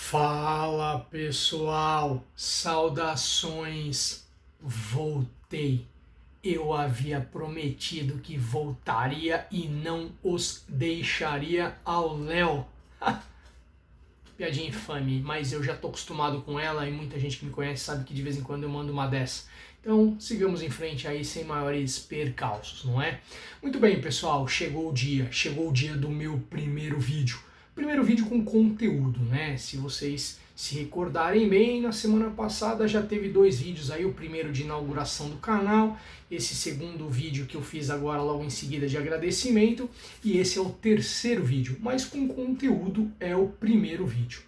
Fala pessoal, saudações, voltei. Eu havia prometido que voltaria e não os deixaria ao léu. Piadinha infame, mas eu já tô acostumado com ela e muita gente que me conhece sabe que de vez em quando eu mando uma dessa. Então sigamos em frente aí sem maiores percalços, não é? Muito bem pessoal, chegou o dia do meu primeiro vídeo. Primeiro vídeo com conteúdo, né? Se vocês se recordarem bem, na semana passada já teve 2 vídeos aí, o primeiro de inauguração do canal, esse segundo vídeo que eu fiz agora logo em seguida de agradecimento, e esse é o terceiro vídeo, mas com conteúdo é o primeiro vídeo.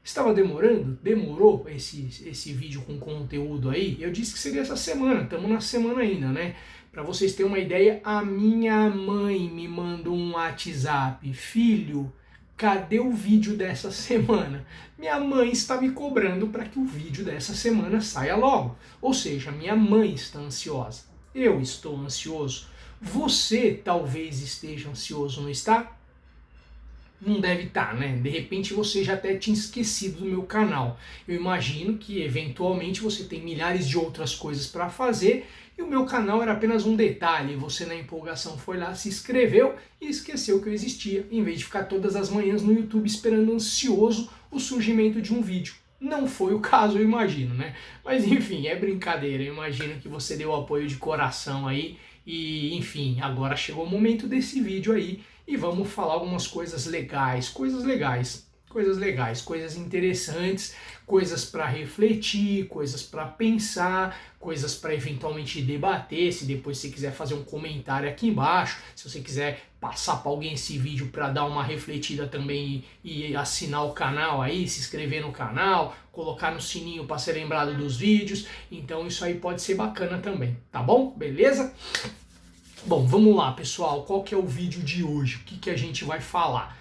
Estava demorando? Demorou esse vídeo com conteúdo aí? Eu disse que seria essa semana, estamos na semana ainda, né? Para vocês terem uma ideia, a minha mãe me mandou um WhatsApp, filho, cadê o vídeo dessa semana? Minha mãe está me cobrando para que o vídeo dessa semana saia logo. Ou seja, minha mãe está ansiosa. Eu estou ansioso. Você talvez esteja ansioso, não está? Não deve estar, né? De repente você já até tinha esquecido do meu canal. Eu imagino que eventualmente você tem milhares de outras coisas para fazer e o meu canal era apenas um detalhe. Você na empolgação foi lá, se inscreveu e esqueceu que eu existia, em vez de ficar todas as manhãs no YouTube esperando ansioso o surgimento de um vídeo. Não foi o caso, eu imagino, né? Mas enfim, é brincadeira. Eu imagino que você deu apoio de coração aí e enfim, agora chegou o momento desse vídeo aí. E vamos falar algumas coisas legais, coisas interessantes, coisas para refletir, coisas para pensar, coisas para eventualmente debater, se depois você quiser fazer um comentário aqui embaixo, se você quiser passar para alguém esse vídeo para dar uma refletida também e assinar o canal aí, se inscrever no canal, colocar no sininho para ser lembrado dos vídeos, então isso aí pode ser bacana também, tá bom? Beleza? Bom, vamos lá pessoal, qual que é o vídeo de hoje? O que a gente vai falar?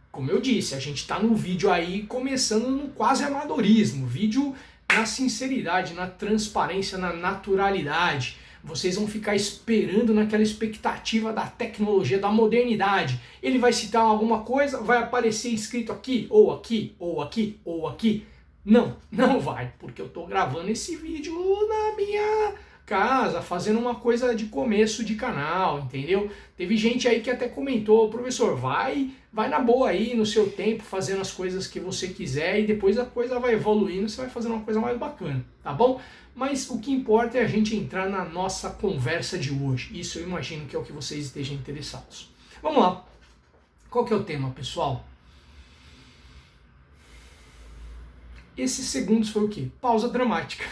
Como eu disse, a gente está no vídeo aí começando no quase amadorismo, vídeo na sinceridade, na transparência, na naturalidade. Vocês vão ficar esperando naquela expectativa da tecnologia, da modernidade. Ele vai citar alguma coisa, vai aparecer escrito aqui, ou aqui, ou aqui, ou aqui. Não, não vai, porque eu estou gravando esse vídeo na minha casa, fazendo uma coisa de começo de canal, entendeu? Teve gente aí que até comentou, professor, vai na boa aí no seu tempo, fazendo as coisas que você quiser e depois a coisa vai evoluindo, você vai fazendo uma coisa mais bacana, tá bom? Mas o que importa é a gente entrar na nossa conversa de hoje. Isso eu imagino que é o que vocês estejam interessados. Vamos lá. Qual que é o tema, pessoal? Esses segundos foi o quê? Pausa dramática.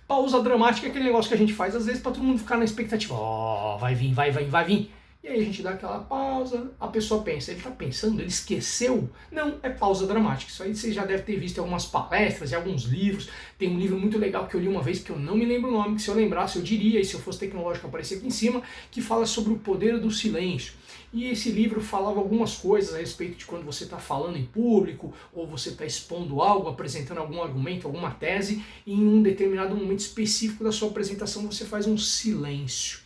Pausa dramática é aquele negócio que a gente faz às vezes para todo mundo ficar na expectativa. Ó, vai vir, vai vir, vai vir. E aí a gente dá aquela pausa, a pessoa pensa, ele está pensando, ele esqueceu? Não, é pausa dramática. Isso aí você já deve ter visto em algumas palestras, em alguns livros. Tem um livro muito legal que eu li uma vez, que eu não me lembro o nome, que se eu lembrasse eu diria, e se eu fosse tecnológico aparecer aqui em cima, que fala sobre o poder do silêncio. E esse livro falava algumas coisas a respeito de quando você está falando em público, ou você está expondo algo, apresentando algum argumento, alguma tese, e em um determinado momento específico da sua apresentação você faz um silêncio.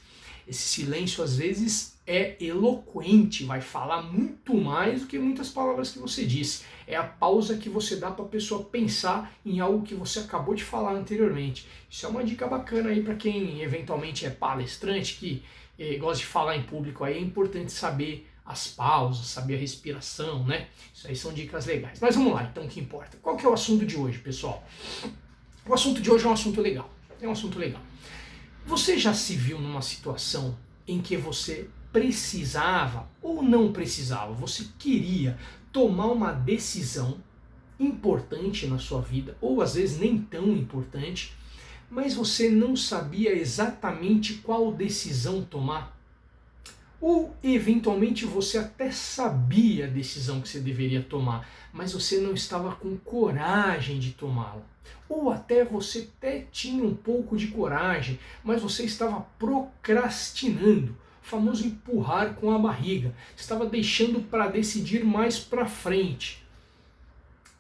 Esse silêncio às vezes é eloquente, vai falar muito mais do que muitas palavras que você disse. É a pausa que você dá para a pessoa pensar em algo que você acabou de falar anteriormente. Isso é uma dica bacana aí para quem eventualmente é palestrante, que gosta de falar em público. Aí é importante saber as pausas, saber a respiração, né? Isso aí são dicas legais. Mas vamos lá, então o que importa? Qual que é o assunto de hoje, pessoal? O assunto de hoje é um assunto legal. É um assunto legal. Você já se viu numa situação em que você precisava ou não precisava, você queria tomar uma decisão importante na sua vida, ou às vezes nem tão importante, mas você não sabia exatamente qual decisão tomar? Ou eventualmente você até sabia a decisão que você deveria tomar, mas você não estava com coragem de tomá-la. Ou até você até tinha um pouco de coragem, mas você estava procrastinando, o famoso empurrar com a barriga. Estava deixando para decidir mais para frente.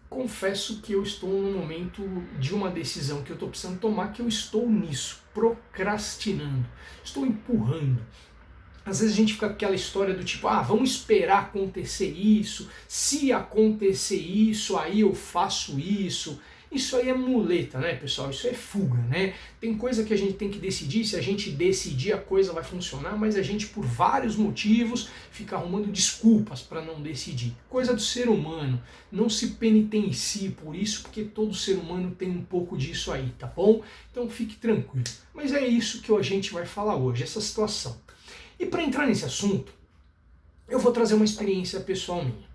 Confesso que eu estou no momento de uma decisão que eu estou precisando tomar, que eu estou nisso, procrastinando. Estou empurrando. Às vezes a gente fica com aquela história do tipo, vamos esperar acontecer isso, se acontecer isso, aí eu faço isso. Isso aí é muleta, né, pessoal? Isso é fuga, né? Tem coisa que a gente tem que decidir, se a gente decidir a coisa vai funcionar, mas a gente por vários motivos fica arrumando desculpas para não decidir. Coisa do ser humano, não se penitencie por isso, porque todo ser humano tem um pouco disso aí, tá bom? Então fique tranquilo. Mas é isso que a gente vai falar hoje, essa situação. E para entrar nesse assunto, eu vou trazer uma experiência pessoal minha.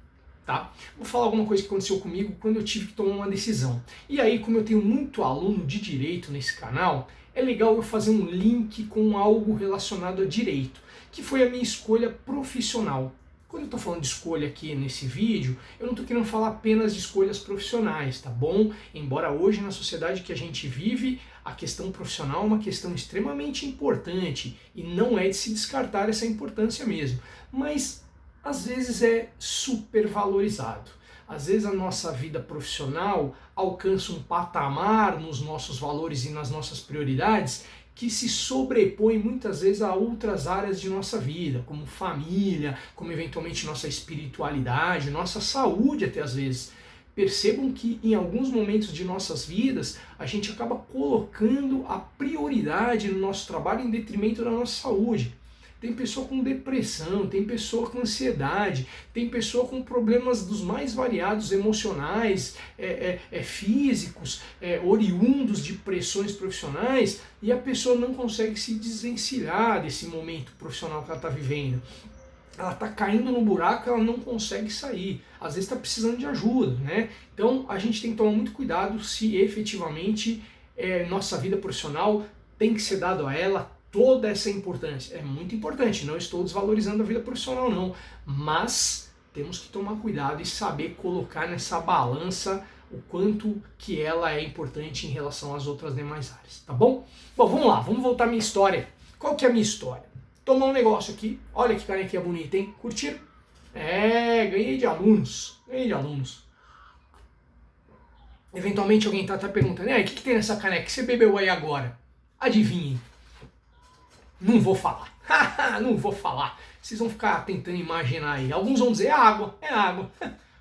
Tá? Vou falar alguma coisa que aconteceu comigo quando eu tive que tomar uma decisão. E aí, como eu tenho muito aluno de direito nesse canal, é legal eu fazer um link com algo relacionado a direito, que foi a minha escolha profissional. Quando eu estou falando de escolha aqui nesse vídeo, eu não estou querendo falar apenas de escolhas profissionais, tá bom? Embora hoje na sociedade que a gente vive, a questão profissional é uma questão extremamente importante e não é de se descartar essa importância mesmo. Mas às vezes é supervalorizado. Às vezes a nossa vida profissional alcança um patamar nos nossos valores e nas nossas prioridades que se sobrepõe muitas vezes a outras áreas de nossa vida, como família, como eventualmente nossa espiritualidade, nossa saúde até às vezes. Percebam que em alguns momentos de nossas vidas a gente acaba colocando a prioridade no nosso trabalho em detrimento da nossa saúde. Tem pessoa com depressão, tem pessoa com ansiedade, tem pessoa com problemas dos mais variados emocionais, físicos, oriundos de pressões profissionais, e a pessoa não consegue se desvencilhar desse momento profissional que ela está vivendo. Ela está caindo no buraco, ela não consegue sair. Às vezes está precisando de ajuda, né? Então a gente tem que tomar muito cuidado se efetivamente nossa vida profissional tem que ser dado a ela toda essa importância. É muito importante, não estou desvalorizando a vida profissional não, mas temos que tomar cuidado e saber colocar nessa balança o quanto que ela é importante em relação às outras demais áreas, tá bom? Bom, vamos lá, vamos voltar à minha história. Qual que é a minha história? Tomar um negócio aqui, olha que canequinha bonita, hein? Curtiram? Ganhei de alunos, Eventualmente alguém tá até perguntando, o que tem nessa caneca que você bebeu aí agora? Adivinhem. Não vou falar. Não vou falar. Vocês vão ficar tentando imaginar aí. Alguns vão dizer água. É água.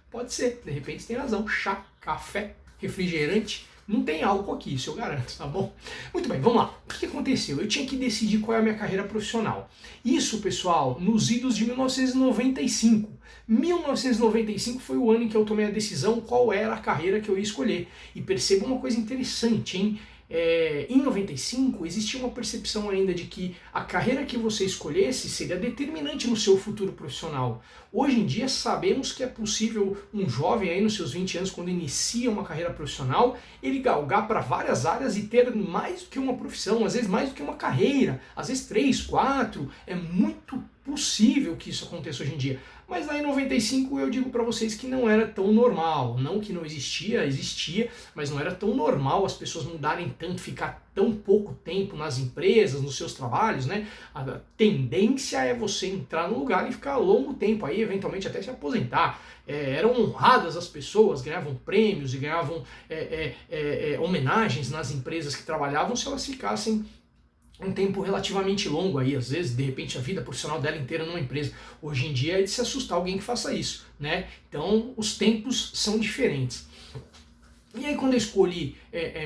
Pode ser. De repente tem razão. Chá, café, refrigerante. Não tem álcool aqui, isso eu garanto, tá bom? Muito bem, vamos lá. O que aconteceu? Eu tinha que decidir qual é a minha carreira profissional. Isso, pessoal, nos idos de 1995. 1995 foi o ano em que eu tomei a decisão qual era a carreira que eu ia escolher. E perceba uma coisa interessante, hein? Em 95 existia uma percepção ainda de que a carreira que você escolhesse seria determinante no seu futuro profissional. Hoje em dia sabemos que é possível um jovem aí nos seus 20 anos, quando inicia uma carreira profissional, ele galgar para várias áreas e ter mais do que uma profissão, às vezes mais do que uma carreira, às vezes 3, 4, é muito possível que isso aconteça hoje em dia. Mas lá em 95 eu digo para vocês que não era tão normal, não que não existia, existia, mas não era tão normal as pessoas mudarem tanto, ficar tão pouco tempo nas empresas, nos seus trabalhos, né? A tendência é você entrar no lugar e ficar longo tempo, aí eventualmente até se aposentar. Eram honradas as pessoas, ganhavam prêmios e ganhavam homenagens nas empresas que trabalhavam se elas ficassem um tempo relativamente longo aí, às vezes, de repente, a vida profissional dela inteira numa empresa. Hoje em dia é de se assustar alguém que faça isso, né? Então, os tempos são diferentes. E aí, quando eu escolhi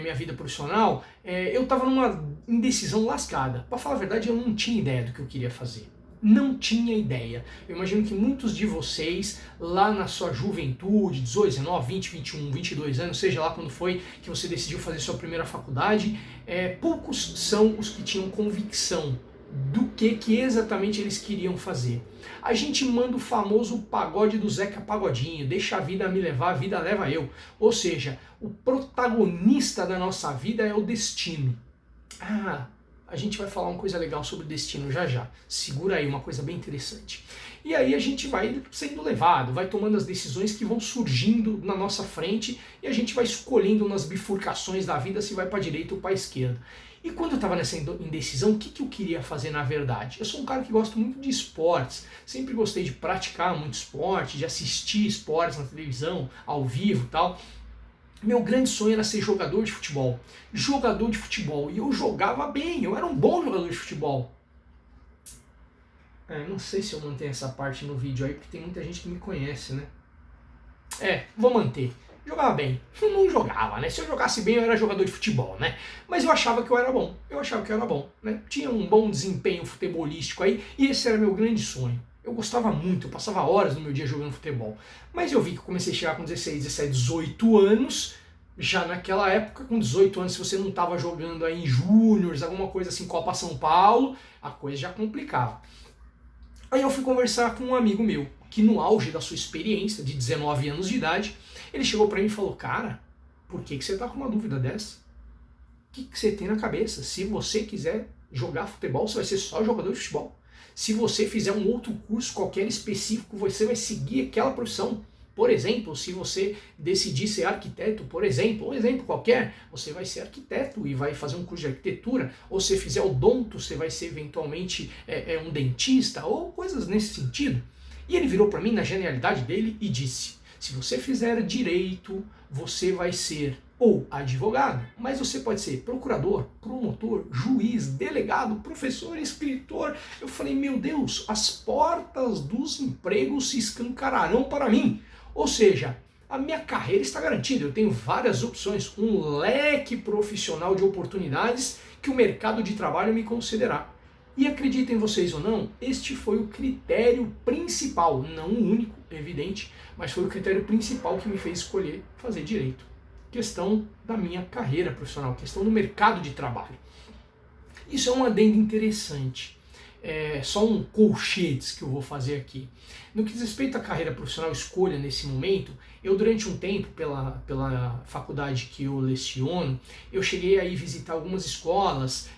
minha vida profissional, eu estava numa indecisão lascada. Para falar a verdade, eu não tinha ideia do que eu queria fazer. Não tinha ideia. Eu imagino que muitos de vocês, lá na sua juventude, 18, 19, 20, 21, 22 anos, seja lá quando foi que você decidiu fazer sua primeira faculdade, poucos são os que tinham convicção do que exatamente eles queriam fazer. A gente manda o famoso pagode do Zeca Pagodinho, deixa a vida me levar, a vida leva eu. Ou seja, o protagonista da nossa vida é o destino. A gente vai falar uma coisa legal sobre o destino já já. Segura aí, uma coisa bem interessante. E aí a gente vai sendo levado, vai tomando as decisões que vão surgindo na nossa frente e a gente vai escolhendo nas bifurcações da vida se vai para a direita ou para a esquerda. E quando eu estava nessa indecisão, o que eu queria fazer na verdade? Eu sou um cara que gosta muito de esportes, sempre gostei de praticar muito esporte, de assistir esportes na televisão, ao vivo e tal. Meu grande sonho era ser jogador de futebol. Jogador de futebol. E eu jogava bem, eu era um bom jogador de futebol. Não sei se eu mantenho essa parte no vídeo aí, porque tem muita gente que me conhece, né? Vou manter. Jogava bem. Eu não jogava, né? Se eu jogasse bem, eu era jogador de futebol, né? Mas eu achava que eu era bom. Né? Tinha um bom desempenho futebolístico aí, e esse era meu grande sonho. Eu gostava muito, eu passava horas no meu dia jogando futebol. Mas eu vi que eu comecei a chegar com 16, 17, 18 anos. Já naquela época, com 18 anos, se você não estava jogando aí em júniors, alguma coisa assim, Copa São Paulo, a coisa já complicava. Aí eu fui conversar com um amigo meu, que no auge da sua experiência, de 19 anos de idade, ele chegou para mim e falou: cara, por que você tá com uma dúvida dessa? O que você tem na cabeça? Se você quiser jogar futebol, você vai ser só jogador de futebol. Se você fizer um outro curso qualquer específico, você vai seguir aquela profissão. Por exemplo, se você decidir ser arquiteto, por exemplo, um exemplo qualquer, você vai ser arquiteto e vai fazer um curso de arquitetura, ou se fizer odonto, você vai ser eventualmente um dentista, ou coisas nesse sentido. E ele virou para mim na genialidade dele e disse: se você fizer direito, você vai ser ou advogado, mas você pode ser procurador, promotor, juiz, delegado, professor, escritor. Eu falei: meu Deus, as portas dos empregos se escancararão para mim. Ou seja, a minha carreira está garantida, eu tenho várias opções, um leque profissional de oportunidades que o mercado de trabalho me concederá. E acreditem vocês ou não, este foi o critério principal, não o único, evidente, mas foi o critério principal que me fez escolher fazer direito. Questão da minha carreira profissional, questão do mercado de trabalho. Isso é um adendo interessante. Só um colchetes que eu vou fazer aqui. No que diz respeito à carreira profissional, escolha nesse momento, eu durante um tempo, pela faculdade que eu leciono, eu cheguei a ir visitar algumas escolas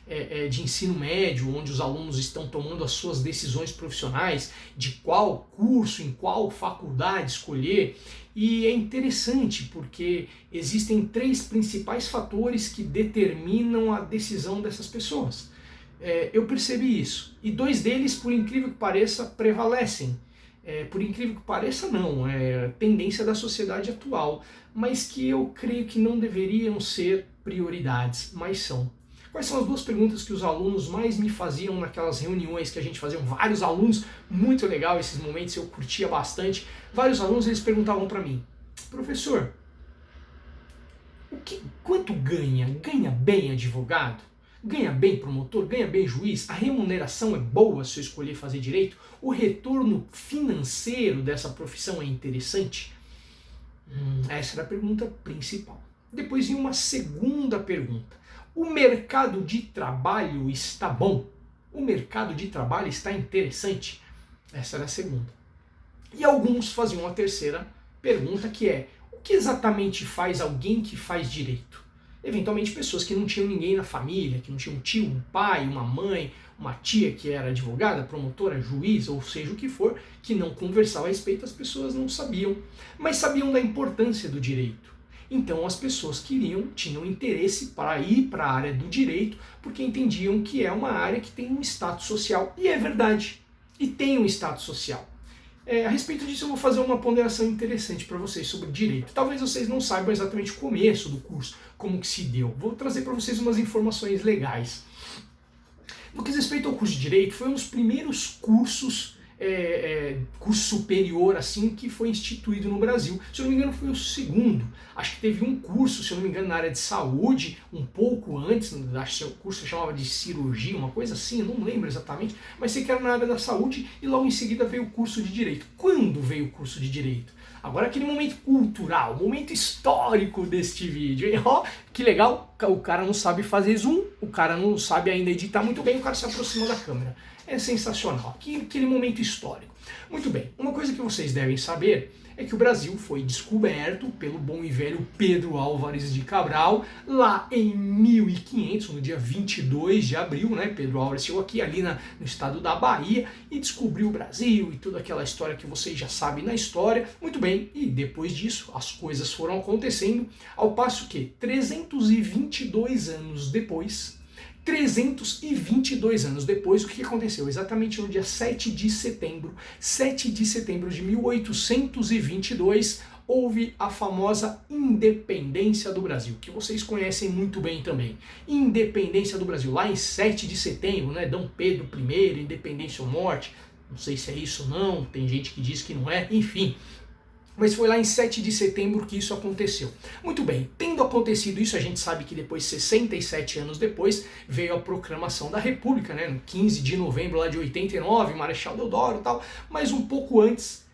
de ensino médio, onde os alunos estão tomando as suas decisões profissionais, de qual curso, em qual faculdade escolher. E é interessante porque existem 3 principais fatores que determinam a decisão dessas pessoas. Eu percebi isso. E 2 deles, por incrível que pareça, prevalecem. Por incrível que pareça, não. É tendência da sociedade atual. Mas que eu creio que não deveriam ser prioridades, mas são. Quais são as 2 perguntas que os alunos mais me faziam naquelas reuniões que a gente fazia? Vários alunos, muito legal esses momentos, eu curtia bastante. Vários alunos, eles perguntavam para mim: professor, quanto ganha? Ganha bem advogado? Ganha bem promotor? Ganha bem juiz? A remuneração é boa se eu escolher fazer direito? O retorno financeiro dessa profissão é interessante? Essa era a pergunta principal. Depois vinha uma segunda pergunta: o mercado de trabalho está bom? O mercado de trabalho está interessante? Essa era a segunda. E alguns faziam a terceira pergunta, que é: o que exatamente faz alguém que faz direito? Eventualmente pessoas que não tinham ninguém na família, que não tinham um tio, um pai, uma mãe, uma tia que era advogada, promotora, juiz, ou seja o que for, que não conversava a respeito, as pessoas não sabiam, mas sabiam da importância do direito. Então as pessoas tinham interesse para ir para a área do direito, porque entendiam que é uma área que tem um status social, e é verdade, e tem um status social. A respeito disso eu vou fazer uma ponderação interessante para vocês sobre direito. Talvez vocês não saibam exatamente o começo do curso, como que se deu. Vou trazer para vocês umas informações legais. No que diz respeito ao curso de direito, foi um dos primeiros curso superior assim que foi instituído no Brasil. Se eu não me engano foi o segundo. Acho que teve um curso, se eu não me engano, na área de saúde, um pouco antes, acho que o curso se chamava de cirurgia, uma coisa assim, eu não lembro exatamente, mas sei que era na área da saúde, e logo em seguida veio o curso de direito. Quando veio o curso de direito? Agora aquele momento cultural, momento histórico deste vídeo, hein? Ó, que legal, o cara não sabe fazer zoom, o cara não sabe ainda editar muito bem, o cara se aproxima da câmera. É sensacional, aquele momento histórico. Muito bem, uma coisa que vocês devem saber é que o Brasil foi descoberto pelo bom e velho Pedro Álvares de Cabral lá em 1500, no dia 22 de abril, né? Pedro Álvares chegou aqui ali no estado da Bahia e descobriu o Brasil e toda aquela história que vocês já sabem na história. Muito bem, e depois disso as coisas foram acontecendo, ao passo que 322 anos depois, o que aconteceu? Exatamente no dia 7 de setembro de 1822, houve a famosa independência do Brasil, que vocês conhecem muito bem também. Independência do Brasil, lá em 7 de setembro, né? Dom Pedro I, independência ou morte, não sei se é isso ou não, tem gente que diz que não é, enfim. Mas foi lá em 7 de setembro que isso aconteceu. Muito bem, tendo acontecido isso, a gente sabe que depois, 67 anos depois, veio a proclamação da República, né, no 15 de novembro lá de 89, Marechal Deodoro e tal, mas um pouco antes,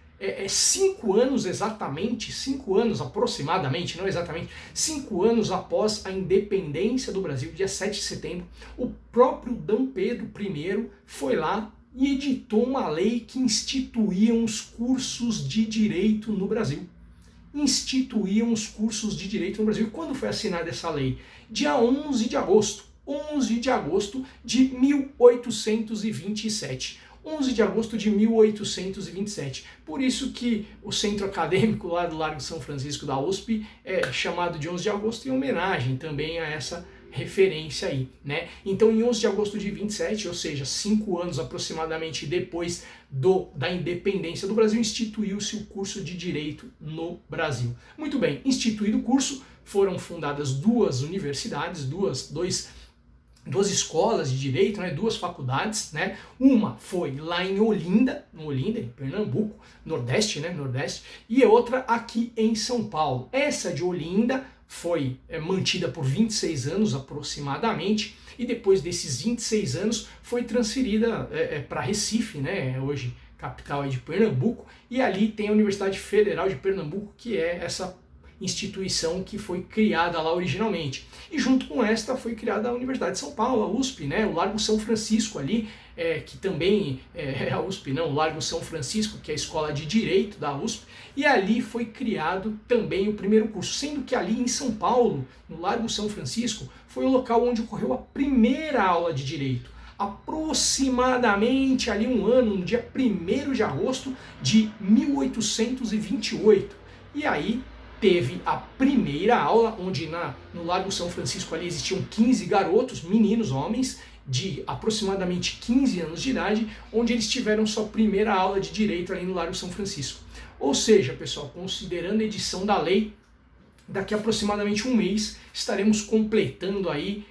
5 anos exatamente, 5 anos aproximadamente, não exatamente, 5 anos após a independência do Brasil, dia 7 de setembro, o próprio D. Pedro I foi lá e editou uma lei que instituía os cursos de direito no Brasil. Instituíam os cursos de direito no Brasil. E quando foi assinada essa lei? Dia 11 de agosto. 11 de agosto de 1827. 11 de agosto de 1827. Por isso que o centro acadêmico lá do Largo São Francisco da USP é chamado de 11 de agosto em homenagem também a essa referência aí, né? Então, em 11 de agosto de 27, ou seja, 5 anos aproximadamente depois da independência do Brasil, instituiu-se o curso de Direito no Brasil. Muito bem, instituído o curso, foram fundadas 2 universidades, duas escolas de direito, né, 2 faculdades, né? Uma foi lá em Olinda, em Pernambuco, Nordeste, né, Nordeste, e outra aqui em São Paulo. Essa de Olinda foi mantida por 26 anos aproximadamente, e depois desses 26 anos foi transferida para Recife, né, hoje capital aí de Pernambuco, e ali tem a Universidade Federal de Pernambuco, que é essa instituição que foi criada lá originalmente. E junto com esta foi criada a Universidade de São Paulo, a USP, né, o Largo São Francisco ali, que também é a USP, não, o Largo São Francisco, que é a escola de Direito da USP, e ali foi criado também o primeiro curso, sendo que ali em São Paulo, no Largo São Francisco, foi o local onde ocorreu a primeira aula de Direito. Aproximadamente ali um ano, no dia 1º de agosto de 1828. E aí teve a primeira aula, onde no Largo São Francisco ali existiam 15 garotos, meninos, homens, de aproximadamente 15 anos de idade, onde eles tiveram sua primeira aula de direito ali no Largo São Francisco. Ou seja, pessoal, considerando a edição da lei, daqui a aproximadamente um mês estaremos completando aí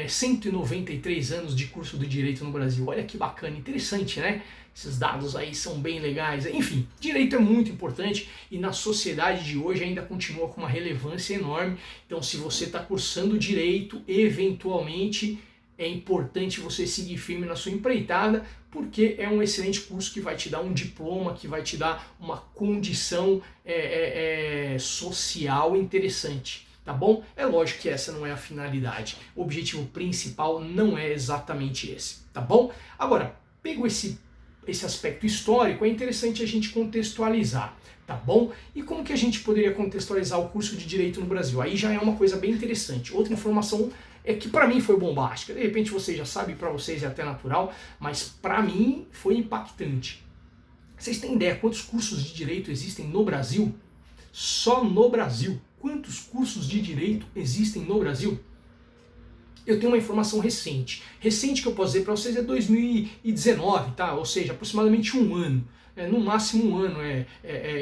193 anos de curso de direito no Brasil. Olha que bacana, interessante, né? Esses dados aí são bem legais. Enfim, direito é muito importante e na sociedade de hoje ainda continua com uma relevância enorme. Então, se você está cursando direito, eventualmente é importante você seguir firme na sua empreitada, porque é um excelente curso que vai te dar um diploma, que vai te dar uma condição social interessante. Tá bom? É lógico que essa não é a finalidade. O objetivo principal não é exatamente esse. Tá bom? Agora, pego esse aspecto histórico, é interessante a gente contextualizar, tá bom? E como que a gente poderia contextualizar o curso de Direito no Brasil? Aí já é uma coisa bem interessante. Outra informação é que para mim foi bombástica. De repente você já sabe, para vocês é até natural, mas para mim foi impactante. Vocês têm ideia quantos cursos de Direito existem no Brasil? Só no Brasil. Quantos cursos de Direito existem no Brasil? Eu tenho uma informação recente. Recente que eu posso dizer para vocês é 2019, tá? Ou seja, aproximadamente um ano. No máximo um ano.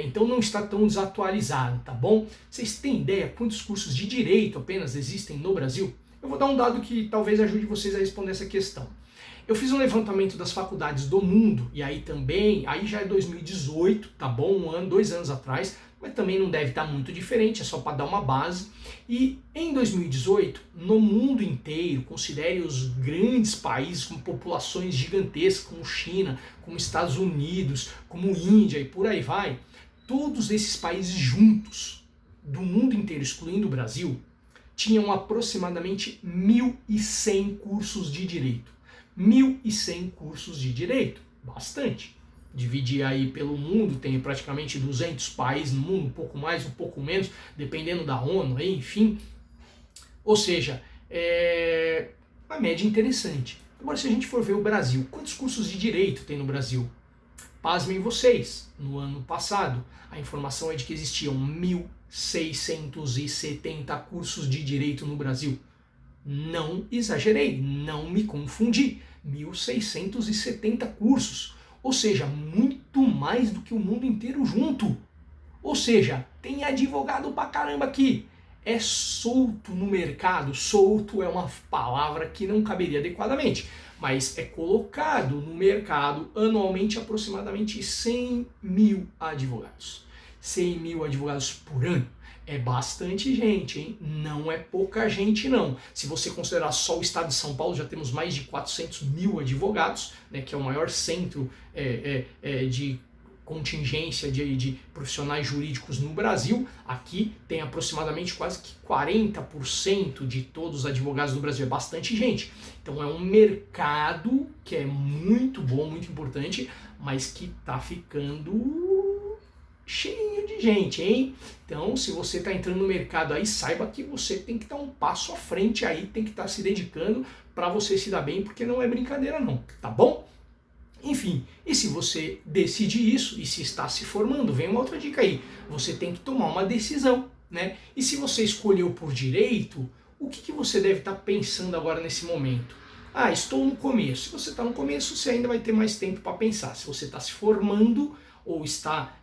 Então não está tão desatualizado, tá bom? Vocês têm ideia quantos cursos de Direito apenas existem no Brasil? Eu vou dar um dado que talvez ajude vocês a responder essa questão. Eu fiz um levantamento das faculdades do mundo, e aí já é 2018, tá bom? 2 anos atrás, mas também não deve estar muito diferente, é só para dar uma base. E em 2018, no mundo inteiro, considere os grandes países com populações gigantescas, como China, como Estados Unidos, como Índia e por aí vai, todos esses países juntos, do mundo inteiro, excluindo o Brasil, tinham aproximadamente 1.100 cursos de Direito. 1.100 cursos de Direito, bastante. Dividir aí pelo mundo, tem praticamente 200 países no mundo, um pouco mais, um pouco menos, dependendo da ONU, enfim. Ou seja, uma média interessante. Agora, se a gente for ver o Brasil, quantos cursos de Direito tem no Brasil? Pasmem vocês, no ano passado, a informação é de que existiam 1.670 cursos de Direito no Brasil. Não exagerei, não me confundi. 1.670 cursos. Ou seja, muito mais do que o mundo inteiro junto. Ou seja, tem advogado pra caramba aqui. é solto no mercado. Solto é uma palavra que não caberia adequadamente, mas é colocado no mercado anualmente aproximadamente 100 mil advogados. 100 mil advogados por ano. É bastante gente, hein? Não é pouca gente, não. Se você considerar só o estado de São Paulo, já temos mais de 400 mil advogados, né, que é o maior centro de contingência de profissionais jurídicos no Brasil. Aqui tem aproximadamente quase que 40% de todos os advogados do Brasil. É bastante gente. Então é um mercado que é muito bom, muito importante, mas que está ficando cheinho de gente, hein? Então, se você está entrando no mercado aí, saiba que você tem que dar um passo à frente aí, tem que estar se dedicando para você se dar bem, porque não é brincadeira não, tá bom? Enfim, e se você decide isso e se está se formando, vem uma outra dica aí, você tem que tomar uma decisão, né? E se você escolheu por direito, o que você deve estar pensando agora nesse momento? Ah, estou no começo. Se você está no começo, você ainda vai ter mais tempo para pensar. Se você está se formando ou está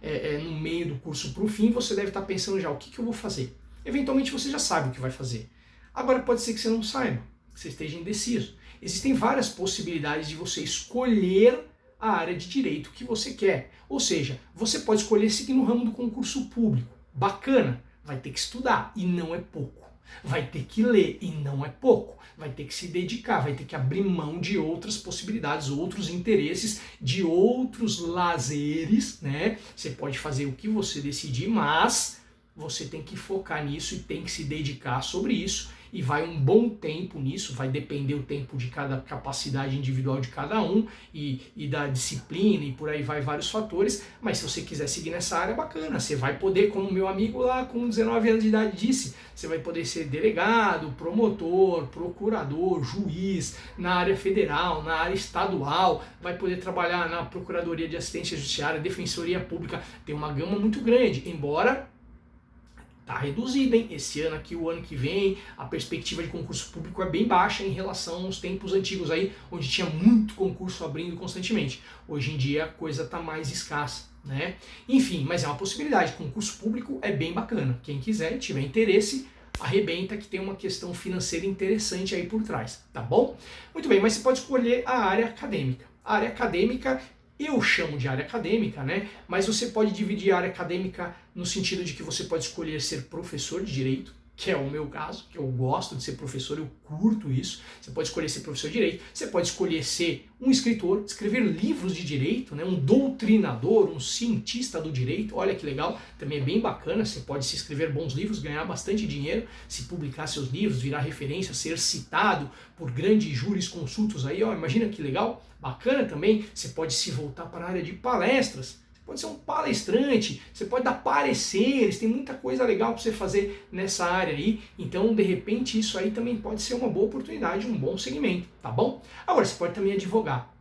no meio do curso para o fim, você deve estar pensando já, o que eu vou fazer? Eventualmente você já sabe o que vai fazer. Agora pode ser que você não saiba, que você esteja indeciso. Existem várias possibilidades de você escolher a área de direito que você quer. Ou seja, você pode escolher seguir no ramo do concurso público. Bacana, vai ter que estudar e não é pouco. Vai ter que ler e não é pouco. Vai ter que se dedicar, vai ter que abrir mão de outras possibilidades, outros interesses, de outros lazeres, né? Você pode fazer o que você decidir, mas você tem que focar nisso e tem que se dedicar sobre isso. E vai um bom tempo nisso, vai depender o tempo de cada capacidade individual de cada um e da disciplina e por aí vai vários fatores, mas se você quiser seguir nessa área, bacana, você vai poder, como meu amigo lá com 19 anos de idade disse, você vai poder ser delegado, promotor, procurador, juiz, na área federal, na área estadual, vai poder trabalhar na Procuradoria de Assistência Judiciária, Defensoria Pública, tem uma gama muito grande, embora está reduzida, hein? Esse ano aqui, o ano que vem, a perspectiva de concurso público é bem baixa em relação aos tempos antigos aí, onde tinha muito concurso abrindo constantemente. Hoje em dia a coisa está mais escassa, né? Enfim, mas é uma possibilidade. Concurso público é bem bacana. Quem quiser, tiver interesse, arrebenta, que tem uma questão financeira interessante aí por trás, tá bom? Muito bem, mas você pode escolher a área acadêmica. A área acadêmica eu chamo de área acadêmica, né? Mas você pode dividir a área acadêmica no sentido de que você pode escolher ser professor de direito, que é o meu caso, que eu gosto de ser professor, eu curto isso. Você pode escolher ser professor de direito, você pode escolher ser um escritor, escrever livros de direito, né? Um doutrinador, um cientista do direito, olha que legal, também é bem bacana, você pode se escrever bons livros, ganhar bastante dinheiro, se publicar seus livros, virar referência, ser citado por grandes jurisconsultos aí, ó, imagina que legal, bacana também, você pode se voltar para a área de palestras, pode ser um palestrante, você pode dar pareceres, tem muita coisa legal para você fazer nessa área aí, então de repente isso aí também pode ser uma boa oportunidade, um bom segmento, tá bom? Agora você pode também advogar,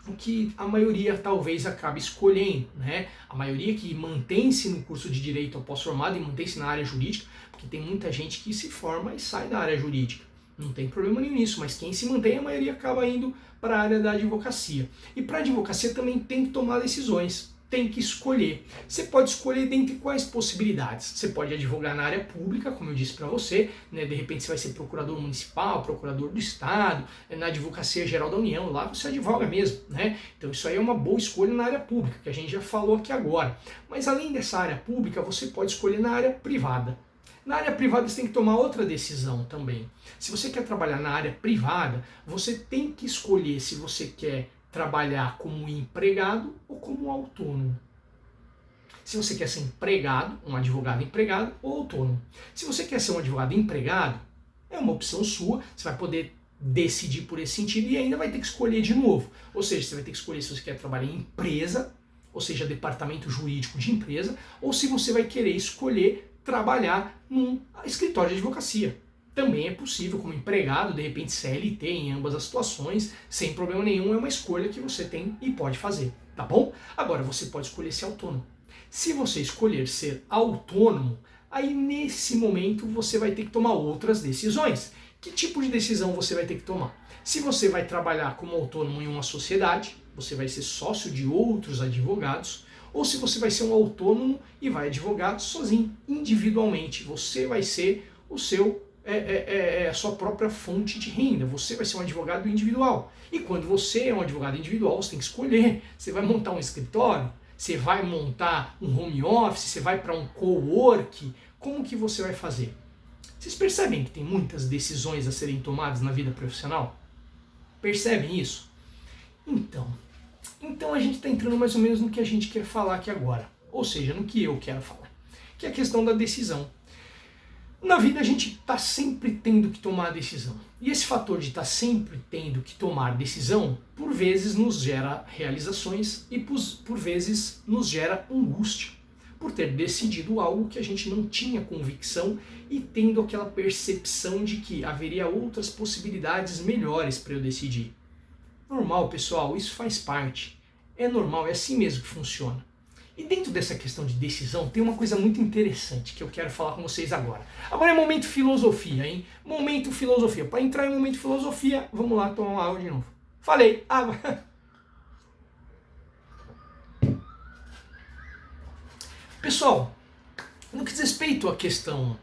o que a maioria talvez acabe escolhendo, né? A maioria que mantém-se no curso de direito após formado e mantém-se na área jurídica, porque tem muita gente que se forma e sai da área jurídica. Não tem problema nenhum nisso, mas quem se mantém, a maioria acaba indo para a área da advocacia. E para a advocacia também tem que tomar decisões, tem que escolher. Você pode escolher dentre quais possibilidades. Você pode advogar na área pública, como eu disse para você, né? De repente você vai ser procurador municipal, procurador do estado, na Advocacia Geral da União, lá você advoga mesmo, né? Então isso aí é uma boa escolha na área pública, que a gente já falou aqui agora. Mas além dessa área pública, você pode escolher na área privada. Na área privada você tem que tomar outra decisão também. Se você quer trabalhar na área privada, você tem que escolher se você quer trabalhar como empregado ou como autônomo. Se você quer ser empregado, um advogado empregado ou autônomo. Se você quer ser um advogado empregado, é uma opção sua, você vai poder decidir por esse sentido e ainda vai ter que escolher de novo. Ou seja, você vai ter que escolher se você quer trabalhar em empresa, ou seja, departamento jurídico de empresa, ou se você vai querer escolher trabalhar num escritório de advocacia. Também é possível como empregado, de repente CLT em ambas as situações, sem problema nenhum, é uma escolha que você tem e pode fazer, tá bom? Agora você pode escolher ser autônomo. Se você escolher ser autônomo, aí nesse momento você vai ter que tomar outras decisões. Que tipo de decisão você vai ter que tomar? Se você vai trabalhar como autônomo em uma sociedade, você vai ser sócio de outros advogados, ou se você vai ser um autônomo e vai advogar sozinho, individualmente. Você vai ser o seu a sua própria fonte de renda. Você vai ser um advogado individual. E quando você é um advogado individual, você tem que escolher. Você vai montar um escritório, você vai montar um home office, você vai para um co-work. Como que você vai fazer? Vocês percebem que tem muitas decisões a serem tomadas na vida profissional? Percebem isso? Então a gente está entrando mais ou menos no que a gente quer falar aqui agora. Ou seja, no que eu quero falar. Que é a questão da decisão. Na vida a gente está sempre tendo que tomar a decisão. E esse fator de estar sempre tendo que tomar decisão, por vezes nos gera realizações e por vezes nos gera angústia. Por ter decidido algo que a gente não tinha convicção e tendo aquela percepção de que haveria outras possibilidades melhores para eu decidir. Normal, pessoal, isso faz parte. É normal, é assim mesmo que funciona. E dentro dessa questão de decisão tem uma coisa muito interessante que eu quero falar com vocês agora. Agora é momento filosofia, hein? Momento filosofia. Para entrar em momento filosofia, vamos lá tomar uma água de novo. Falei, água. Pessoal, no que diz respeito à questão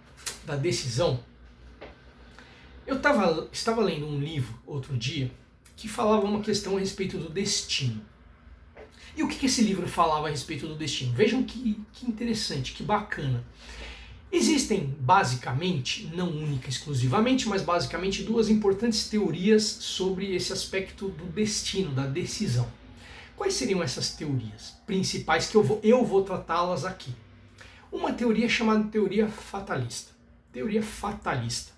da decisão, eu estava lendo um livro outro dia que falava uma questão a respeito do destino. E o que esse livro falava a respeito do destino? Vejam que interessante, que bacana. Existem basicamente, não única exclusivamente, mas basicamente duas importantes teorias sobre esse aspecto do destino, da decisão. Quais seriam essas teorias principais que eu vou tratá-las aqui? Uma teoria chamada teoria fatalista. Teoria fatalista.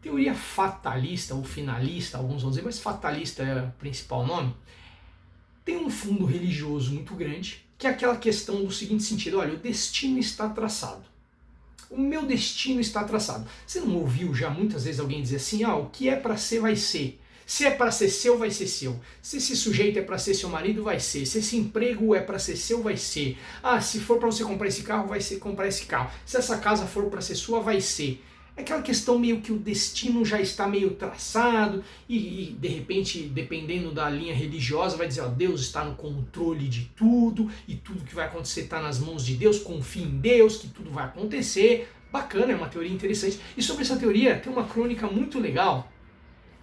Teoria fatalista ou finalista, alguns vão dizer, mas fatalista é o principal nome. Tem um fundo religioso muito grande, que é aquela questão do seguinte sentido: olha, o destino está traçado. O meu destino está traçado. Você não ouviu já muitas vezes alguém dizer assim, o que é para ser, vai ser. Se é para ser seu, vai ser seu. Se esse sujeito é para ser seu marido, vai ser. Se esse emprego é para ser seu, vai ser. Se for para você comprar esse carro, vai ser comprar esse carro. Se essa casa for para ser sua, vai ser. É aquela questão meio que o destino já está meio traçado e de repente, dependendo da linha religiosa, vai dizer, Deus está no controle de tudo e tudo que vai acontecer está nas mãos de Deus, confie em Deus que tudo vai acontecer. Bacana, é uma teoria interessante. E sobre essa teoria tem uma crônica muito legal.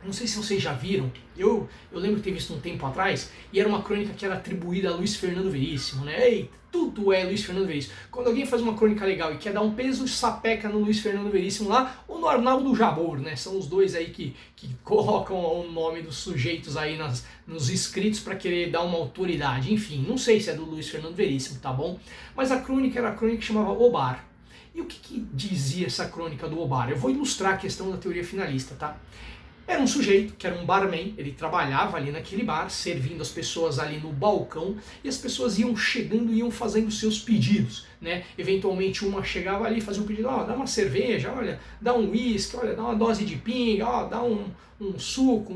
Não sei se vocês já viram, eu lembro de ter visto um tempo atrás, e era uma crônica que era atribuída a Luiz Fernando Veríssimo, né? Eita, tudo é Luiz Fernando Veríssimo. Quando alguém faz uma crônica legal e quer dar um peso, sapeca no Luiz Fernando Veríssimo lá, ou no Arnaldo Jabor, né? São os dois aí que colocam o nome dos sujeitos aí nos escritos para querer dar uma autoridade. Enfim, não sei se é do Luiz Fernando Veríssimo, tá bom? Mas a crônica era a crônica que chamava O Bar. E o que dizia essa crônica do O Bar? Eu vou ilustrar a questão da teoria finalista, tá? Era um sujeito que era um barman, ele trabalhava ali naquele bar, servindo as pessoas ali no balcão, e as pessoas iam chegando e iam fazendo seus pedidos, né? Eventualmente uma chegava ali e fazia um pedido, dá uma cerveja, olha, dá um uísque, olha, dá uma dose de pinga, dá um suco,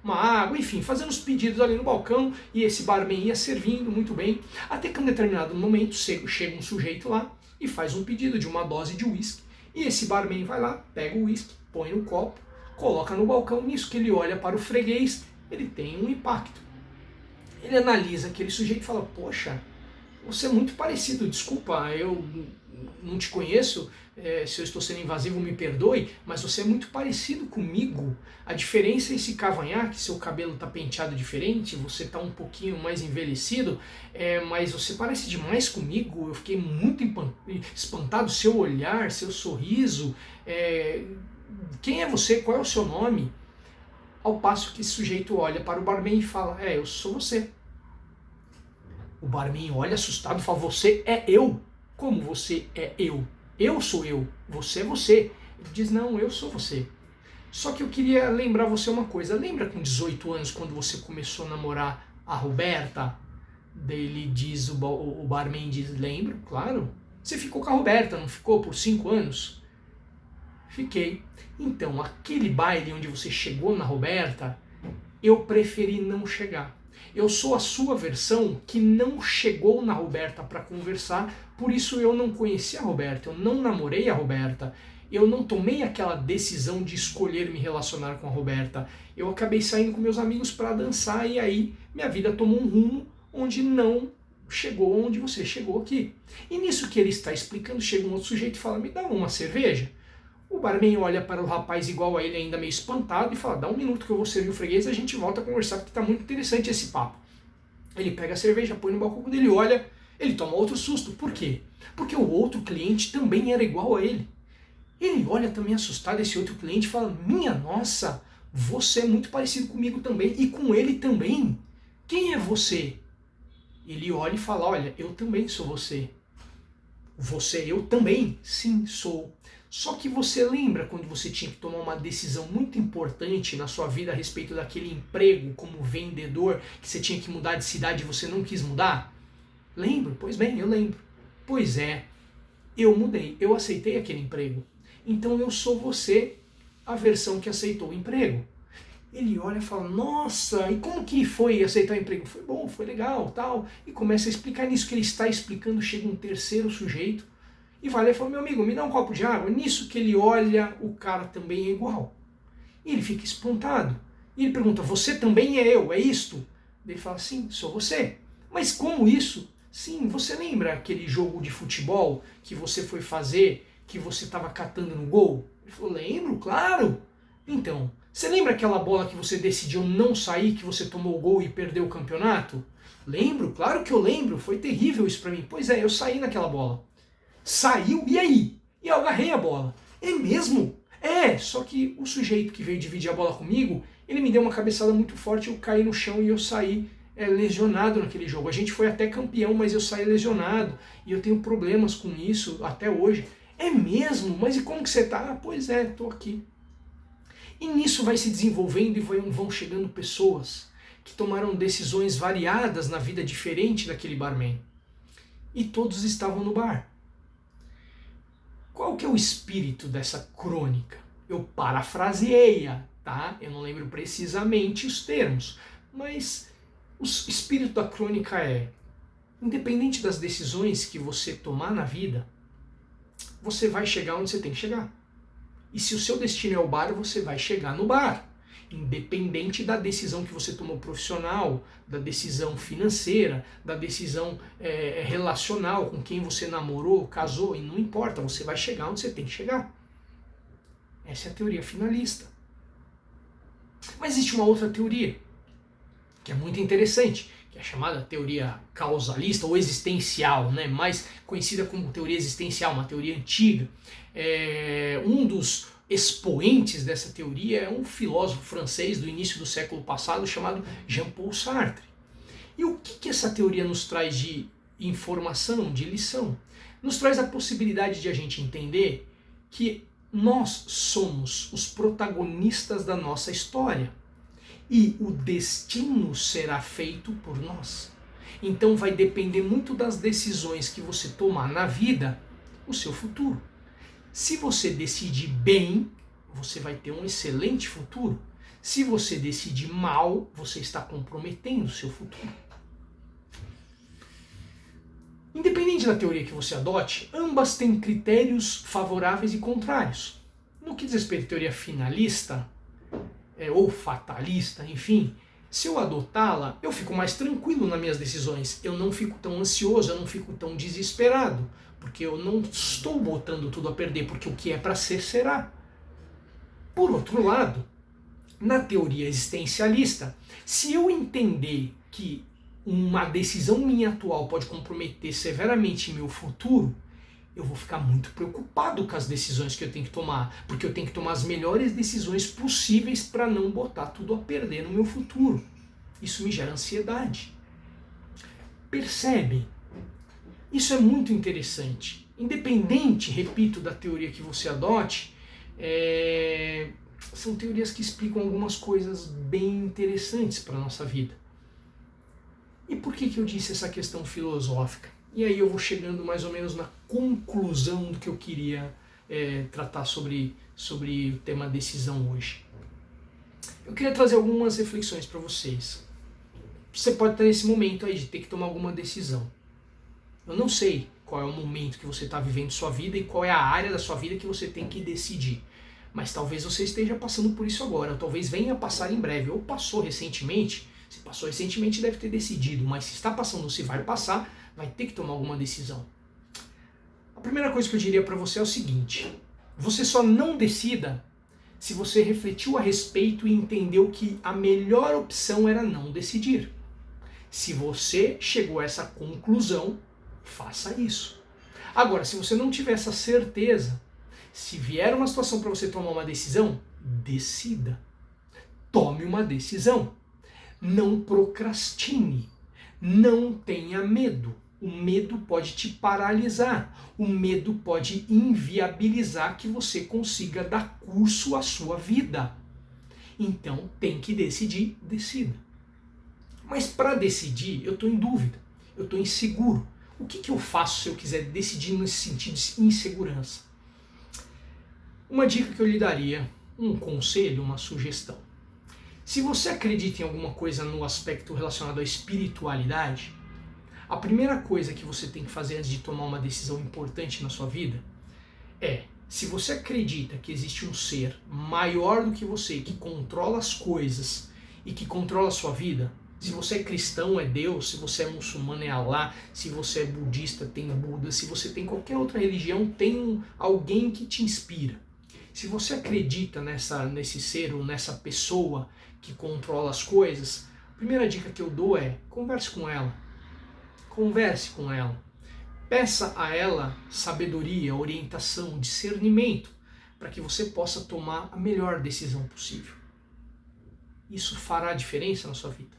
uma água, enfim, fazendo os pedidos ali no balcão, e esse barman ia servindo muito bem, até que em um determinado momento chega um sujeito lá e faz um pedido de uma dose de uísque, e esse barman vai lá, pega o uísque, põe no copo, coloca no balcão, nisso que ele olha para o freguês, ele tem um impacto. Ele analisa aquele sujeito e fala, poxa, você é muito parecido, desculpa, eu não te conheço, se eu estou sendo invasivo me perdoe, mas você é muito parecido comigo. A diferença é esse cavanhaque, seu cabelo está penteado diferente, você está um pouquinho mais envelhecido, mas você parece demais comigo, eu fiquei muito espantado, seu olhar, seu sorriso, quem é você? Qual é o seu nome? Ao passo que esse sujeito olha para o barman e fala, eu sou você. O barman olha assustado e fala, você é eu? Como você é eu? Eu sou eu, você é você. Ele diz, não, eu sou você. Só que eu queria lembrar você uma coisa. Lembra com 18 anos, quando você começou a namorar a Roberta? Ele diz, o barman diz, lembro, claro. Você ficou com a Roberta, não ficou por 5 anos? Fiquei. Então, aquele baile onde você chegou na Roberta, eu preferi não chegar. Eu sou a sua versão que não chegou na Roberta para conversar, por isso eu não conheci a Roberta, eu não namorei a Roberta, eu não tomei aquela decisão de escolher me relacionar com a Roberta. Eu acabei saindo com meus amigos para dançar e aí minha vida tomou um rumo onde não chegou onde você chegou aqui. E nisso que ele está explicando, chega um outro sujeito e fala, me dá uma cerveja? O barman olha para o rapaz igual a ele, ainda meio espantado, e fala, dá um minuto que eu vou servir o freguês e a gente volta a conversar, porque está muito interessante esse papo. Ele pega a cerveja, põe no balcão dele, olha, ele toma outro susto. Por quê? Porque o outro cliente também era igual a ele. Ele olha também assustado, esse outro cliente, e fala, minha nossa, você é muito parecido comigo também, e com ele também. Quem é você? Ele olha e fala, olha, eu também sou você. Você, eu também? Sim, sou. Só que você lembra quando você tinha que tomar uma decisão muito importante na sua vida a respeito daquele emprego como vendedor, que você tinha que mudar de cidade e você não quis mudar? Lembro? Pois bem, eu lembro. Pois é, eu mudei, eu aceitei aquele emprego. Então eu sou você, a versão que aceitou o emprego. Ele olha e fala, nossa, e como que foi aceitar o emprego? Foi bom, foi legal, tal. E começa a explicar. Nisso que ele está explicando, chega um terceiro sujeito e vai lá e fala, meu amigo, me dá um copo de água. Nisso que ele olha, o cara também é igual. E ele fica espantado. E ele pergunta, você também é eu, é isto? Ele fala, sim, sou você. Mas como isso? Sim, você lembra aquele jogo de futebol que você foi fazer, que você estava catando no gol? Ele falou, lembro, claro. Então, você lembra aquela bola que você decidiu não sair, que você tomou o gol e perdeu o campeonato? Lembro, claro que eu lembro, foi terrível isso pra mim. Pois é, eu saí naquela bola. Saiu, e aí? E eu agarrei a bola. É mesmo? É, só que o sujeito que veio dividir a bola comigo, ele me deu uma cabeçada muito forte, eu caí no chão e eu saí lesionado naquele jogo. A gente foi até campeão, mas eu saí lesionado e eu tenho problemas com isso até hoje. É mesmo? Mas e como que você tá? Ah, pois é, tô aqui. E nisso vai se desenvolvendo e vão chegando pessoas que tomaram decisões variadas na vida diferente daquele barman. E todos estavam no bar. Qual que é o espírito dessa crônica? Eu parafraseei-a, tá? Eu não lembro precisamente os termos, mas o espírito da crônica é, independente das decisões que você tomar na vida, você vai chegar onde você tem que chegar. E se o seu destino é o bar, você vai chegar no bar. Independente da decisão que você tomou profissional, da decisão financeira, da decisão relacional, com quem você namorou, casou, e não importa, você vai chegar onde você tem que chegar. Essa é a teoria finalista. Mas existe uma outra teoria, que é muito interessante, que é chamada teoria causalista ou existencial, né? Mais conhecida como teoria existencial, uma teoria antiga. Um dos expoentes dessa teoria é um filósofo francês do início do século passado chamado Jean-Paul Sartre. E o que essa teoria nos traz de informação, de lição? Nos traz a possibilidade de a gente entender que nós somos os protagonistas da nossa história e o destino será feito por nós. Então vai depender muito das decisões que você tomar na vida, o seu futuro. Se você decidir bem, você vai ter um excelente futuro. Se você decidir mal, você está comprometendo o seu futuro. Independente da teoria que você adote, ambas têm critérios favoráveis e contrários. No que diz respeito à teoria finalista, ou fatalista, enfim, se eu adotá-la, eu fico mais tranquilo nas minhas decisões. Eu não fico tão ansioso, eu não fico tão desesperado. Porque eu não estou botando tudo a perder, porque o que é para ser, será. Por outro lado, na teoria existencialista, se eu entender que uma decisão minha atual pode comprometer severamente meu futuro, eu vou ficar muito preocupado com as decisões que eu tenho que tomar, porque eu tenho que tomar as melhores decisões possíveis para não botar tudo a perder no meu futuro. Isso me gera ansiedade. Percebe? Isso é muito interessante. Independente, repito, da teoria que você adote, são teorias que explicam algumas coisas bem interessantes para a nossa vida. E por que eu disse essa questão filosófica? E aí eu vou chegando mais ou menos na conclusão do que eu queria tratar sobre o tema decisão hoje. Eu queria trazer algumas reflexões para vocês. Você pode estar nesse momento aí de ter que tomar alguma decisão. Eu não sei qual é o momento que você está vivendo sua vida e qual é a área da sua vida que você tem que decidir. Mas talvez você esteja passando por isso agora, ou talvez venha passar em breve, ou passou recentemente. Se passou recentemente deve ter decidido, mas se está passando ou se vai passar, vai ter que tomar alguma decisão. A primeira coisa que eu diria para você é o seguinte: você só não decida se você refletiu a respeito e entendeu que a melhor opção era não decidir. Se você chegou a essa conclusão, faça isso. Agora, se você não tiver essa certeza, se vier uma situação para você tomar uma decisão, decida. Tome uma decisão. Não procrastine. Não tenha medo. O medo pode te paralisar. O medo pode inviabilizar que você consiga dar curso à sua vida. Então, tem que decidir, decida. Mas para decidir, eu estou em dúvida. Eu estou inseguro. O que eu faço se eu quiser decidir nesse sentido de insegurança? Uma dica que eu lhe daria, um conselho, uma sugestão. Se você acredita em alguma coisa no aspecto relacionado à espiritualidade, a primeira coisa que você tem que fazer antes de tomar uma decisão importante na sua vida é, se você acredita que existe um ser maior do que você, que controla as coisas e que controla a sua vida, se você é cristão, é Deus, se você é muçulmano, é Alá, se você é budista, tem Buda, se você tem qualquer outra religião, tem alguém que te inspira. Se você acredita nesse ser ou nessa pessoa que controla as coisas, a primeira dica que eu dou é, converse com ela. Converse com ela. Peça a ela sabedoria, orientação, discernimento, para que você possa tomar a melhor decisão possível. Isso fará diferença na sua vida.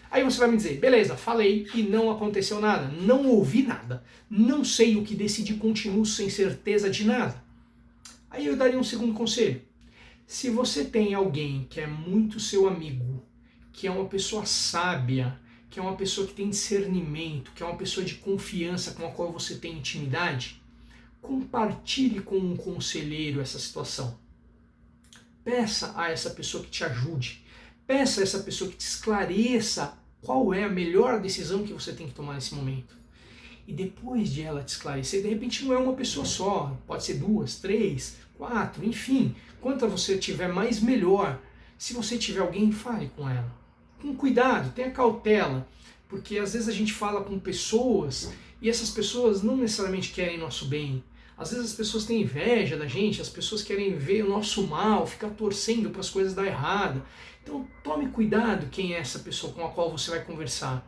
Aí você vai me dizer, beleza, falei e não aconteceu nada, não ouvi nada, não sei o que decidi, continuo sem certeza de nada. Aí eu daria um segundo conselho. Se você tem alguém que é muito seu amigo, que é uma pessoa sábia, que é uma pessoa que tem discernimento, que é uma pessoa de confiança com a qual você tem intimidade, compartilhe com um conselheiro essa situação. Peça a essa pessoa que te ajude. Peça a essa pessoa que te esclareça qual é a melhor decisão que você tem que tomar nesse momento. E depois de ela te esclarecer, de repente não é uma pessoa só, pode ser 2, 3, 4, enfim. Quanto você tiver mais, melhor. Se você tiver alguém, fale com ela. Com cuidado, tenha cautela, porque às vezes a gente fala com pessoas e essas pessoas não necessariamente querem nosso bem. Às vezes as pessoas têm inveja da gente, as pessoas querem ver o nosso mal, ficar torcendo para as coisas dar errado. Então tome cuidado quem é essa pessoa com a qual você vai conversar.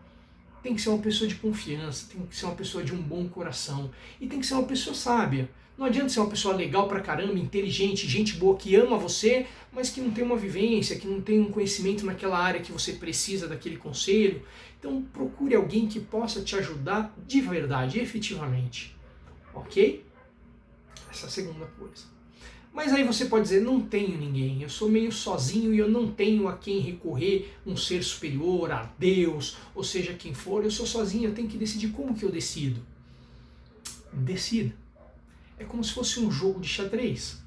Tem que ser uma pessoa de confiança, tem que ser uma pessoa de um bom coração e tem que ser uma pessoa sábia. Não adianta ser uma pessoa legal pra caramba, inteligente, gente boa que ama você, mas que não tem uma vivência, que não tem um conhecimento naquela área que você precisa daquele conselho. Então procure alguém que possa te ajudar de verdade, efetivamente. Ok? Essa é a segunda coisa. Mas aí você pode dizer, não tenho ninguém, eu sou meio sozinho e eu não tenho a quem recorrer, um ser superior, a Deus, ou seja, quem for, eu sou sozinho, eu tenho que decidir como que eu decido. Decida. É como se fosse um jogo de xadrez.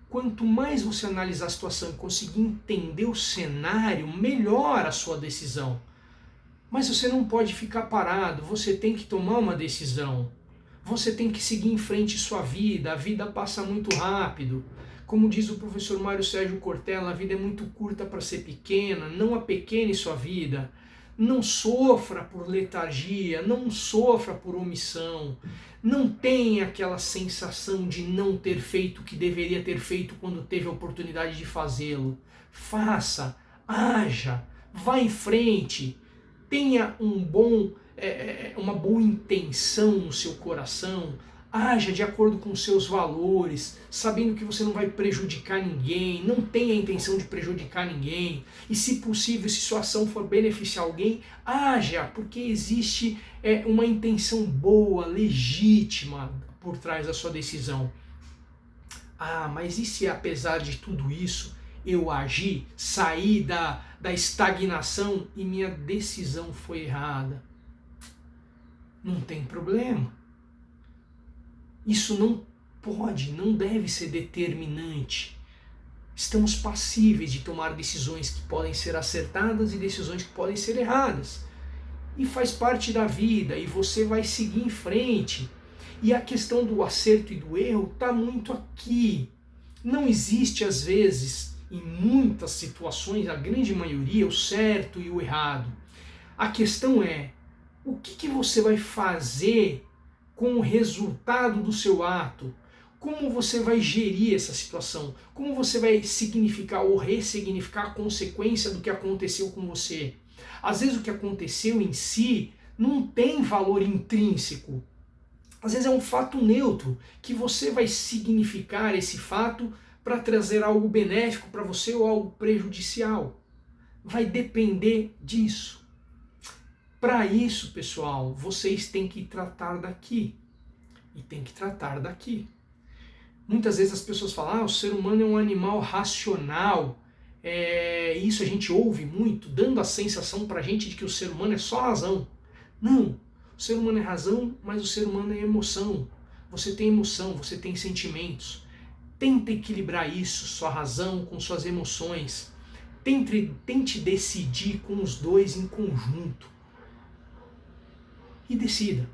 Quanto mais você analisar a situação e conseguir entender o cenário, melhor a sua decisão. Mas você não pode ficar parado, você tem que tomar uma decisão. Você tem que seguir em frente sua vida, a vida passa muito rápido. Como diz o professor Mário Sérgio Cortella, a vida é muito curta para ser pequena, não apequene sua vida. Não sofra por letargia, não sofra por omissão. Não tenha aquela sensação de não ter feito o que deveria ter feito quando teve a oportunidade de fazê-lo. Faça, haja, vá em frente, tenha uma boa intenção no seu coração, haja de acordo com os seus valores, sabendo que você não vai prejudicar ninguém, não tenha a intenção de prejudicar ninguém, e se possível, se sua ação for beneficiar alguém, haja, porque existe uma intenção boa, legítima por trás da sua decisão. Ah, mas e se apesar de tudo isso, eu agi, saí da estagnação e minha decisão foi errada? Não tem problema. Isso não pode, não deve ser determinante. Estamos passíveis de tomar decisões que podem ser acertadas e decisões que podem ser erradas. E faz parte da vida, e você vai seguir em frente. E a questão do acerto e do erro está muito aqui. Não existe, às vezes, em muitas situações, a grande maioria, o certo e o errado. A questão é, O que você vai fazer com o resultado do seu ato? Como você vai gerir essa situação? Como você vai significar ou ressignificar a consequência do que aconteceu com você? Às vezes o que aconteceu em si não tem valor intrínseco. Às vezes é um fato neutro, que você vai significar esse fato para trazer algo benéfico para você ou algo prejudicial. Vai depender disso. Para isso, pessoal, vocês têm que tratar daqui. E tem que tratar daqui. Muitas vezes as pessoas falam, o ser humano é um animal racional. Isso a gente ouve muito, dando a sensação pra gente de que o ser humano é só razão. Não, o ser humano é razão, mas o ser humano é emoção. Você tem emoção, você tem sentimentos. Tenta equilibrar isso, sua razão com suas emoções. Tente decidir com os dois em conjunto. E decida,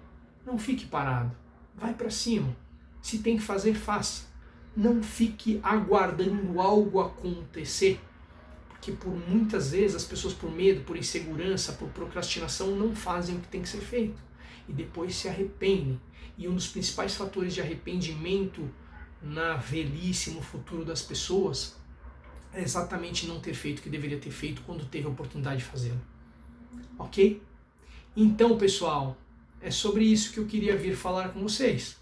não fique parado, vai pra cima. Se tem que fazer, faça. Não fique aguardando algo acontecer. Porque por muitas vezes as pessoas por medo, por insegurança, por procrastinação não fazem o que tem que ser feito. E depois se arrependem. E um dos principais fatores de arrependimento na velhice, no futuro das pessoas, é exatamente não ter feito o que deveria ter feito quando teve a oportunidade de fazê-lo. Ok? Então, pessoal, é sobre isso que eu queria vir falar com vocês.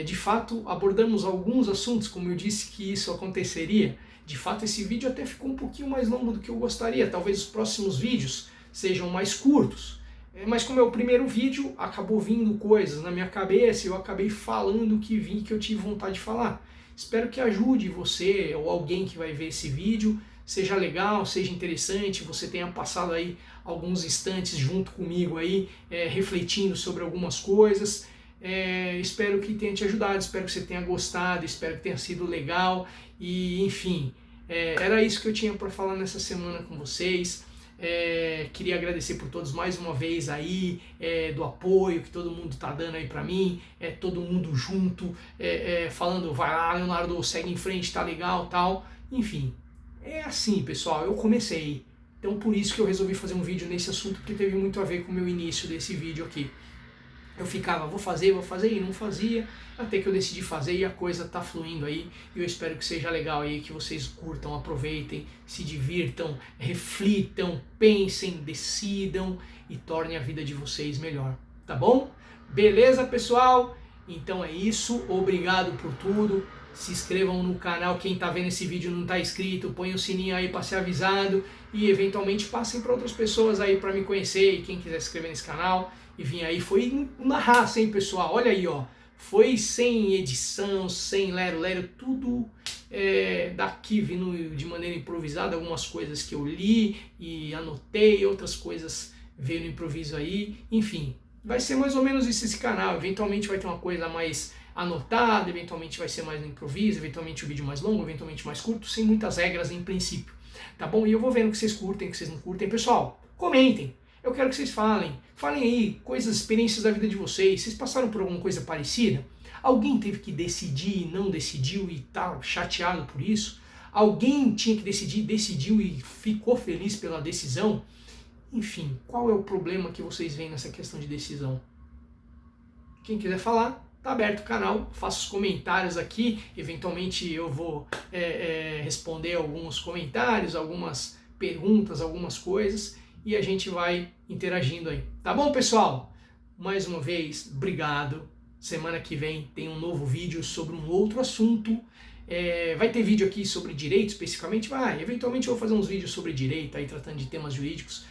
De fato, abordamos alguns assuntos, como eu disse que isso aconteceria. De fato, esse vídeo até ficou um pouquinho mais longo do que eu gostaria. Talvez os próximos vídeos sejam mais curtos. Mas como é o primeiro vídeo, acabou vindo coisas na minha cabeça e eu acabei falando o que eu tive vontade de falar. Espero que ajude você ou alguém que vai ver esse vídeo, seja legal, seja interessante, você tenha passado aí alguns instantes junto comigo aí, refletindo sobre algumas coisas. Espero que tenha te ajudado, espero que você tenha gostado, espero que tenha sido legal e enfim, era isso que eu tinha para falar nessa semana com vocês. Queria agradecer por todos mais uma vez aí, do apoio que todo mundo tá dando aí pra mim, todo mundo junto, falando, vai lá Leonardo, segue em frente, tá legal, tal, enfim, é assim pessoal, eu comecei, então por isso que eu resolvi fazer um vídeo nesse assunto, porque teve muito a ver com o meu início desse vídeo aqui. Eu ficava, vou fazer e não fazia, até que eu decidi fazer e a coisa tá fluindo aí. E eu espero que seja legal aí, que vocês curtam, aproveitem, se divirtam, reflitam, pensem, decidam e tornem a vida de vocês melhor, tá bom? Beleza, pessoal? Então é isso, obrigado por tudo. Se inscrevam no canal, quem tá vendo esse vídeo e não tá inscrito, põe o sininho aí para ser avisado e eventualmente passem para outras pessoas aí para me conhecer e quem quiser se inscrever nesse canal. E vim aí, foi na raça, hein, pessoal? Olha aí, ó. Foi sem edição, sem lero-lero, tudo daqui vindo de maneira improvisada. Algumas coisas que eu li e anotei, outras coisas veio no improviso aí. Enfim, vai ser mais ou menos isso esse canal. Eventualmente vai ter uma coisa mais anotada, eventualmente vai ser mais no improviso, eventualmente o vídeo mais longo, eventualmente mais curto, sem muitas regras em princípio. Tá bom? E eu vou vendo que vocês curtem, que vocês não curtem. Pessoal, comentem. Eu quero que vocês falem aí coisas, experiências da vida de vocês. Vocês passaram por alguma coisa parecida? Alguém teve que decidir e não decidiu e tá chateado por isso? Alguém tinha que decidir, decidiu e ficou feliz pela decisão? Enfim, qual é o problema que vocês veem nessa questão de decisão? Quem quiser falar, tá aberto o canal, faça os comentários aqui. Eventualmente eu vou responder alguns comentários, algumas perguntas, algumas coisas. E a gente vai interagindo aí. Tá bom, pessoal? Mais uma vez, obrigado. Semana que vem tem um novo vídeo sobre um outro assunto. Vai ter vídeo aqui sobre direito especificamente? Vai. Eventualmente eu vou fazer uns vídeos sobre direito, aí tratando de temas jurídicos.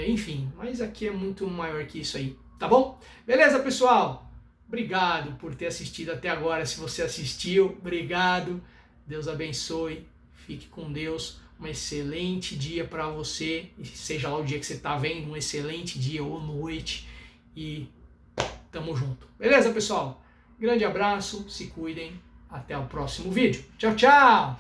Enfim, mas aqui é muito maior que isso aí. Tá bom? Beleza, pessoal? Obrigado por ter assistido até agora. Se você assistiu, obrigado. Deus abençoe. Fique com Deus. Um excelente dia para você, seja lá o dia que você está vendo, um excelente dia ou noite e tamo junto. Beleza, pessoal? Grande abraço, se cuidem, até o próximo vídeo. Tchau, tchau!